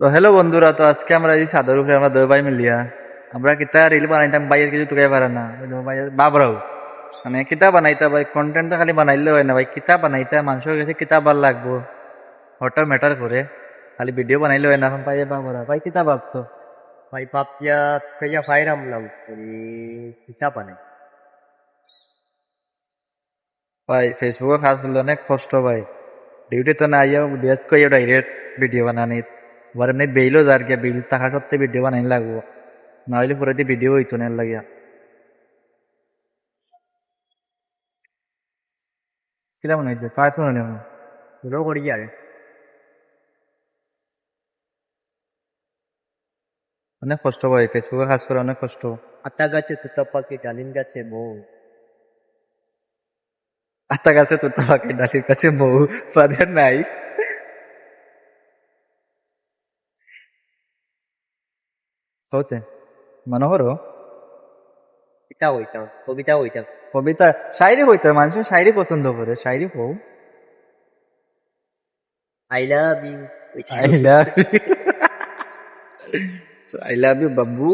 তো হ্যালো বন্ধুরা, তো আজকে আমরা এই ছাদের উপরে আমরা দুই ভাই মিলিয়া আমরা কিতা রিল বানাইতাম, ভাইয়ের কিছু তুকাই পারে না ভাই বাবরাও মানে কিতা বানাইতা ভাই, কন্টেন্ট তো খালি বানাইলে হয় না ভাই, কিতা বানাইতা মানুষের কাছে কিতা ভাল লাগবো ওটা ম্যাটার করে, খালি ভিডিও বানাইলে হয় না। এখন ভাই বাবরা ভাই কিতা ভাবছো? May papjat kaya Fairam lang kuri kita pa na. ভাই ফেসবুকে কাজ করলে অনেক কষ্ট ভাই, ডিউটি তো না আইয়া ডেস্ক করে ডাইরেক্ট ভিডিও বানানি, আবার এমনি বেইলও যার গিয়া বিল থাকা সত্ত্বে ভিডিও বানাই লাগবো, না হইলে পরে দিয়ে ভিডিও হইতো না লাগিয়া। কিতা বানাইছে কাজ বানানি Ro kuri yare. অনেক কষ্ট ভাই, ফেসবুকে কাজ করে অনেক কষ্ট। Ata gache tutapa ki dalin gache mo. আতা গাছে তুলতে পাখি ডালির কাছে মৌ, স্বাদের নাই। হতে মনোহর Kita hoitam. Kobita hoitam. কবিতা শায়রি হইতে, মানুষের শায়রি পছন্দ করে, শায়রি হও। I love you. I love I love you Babu.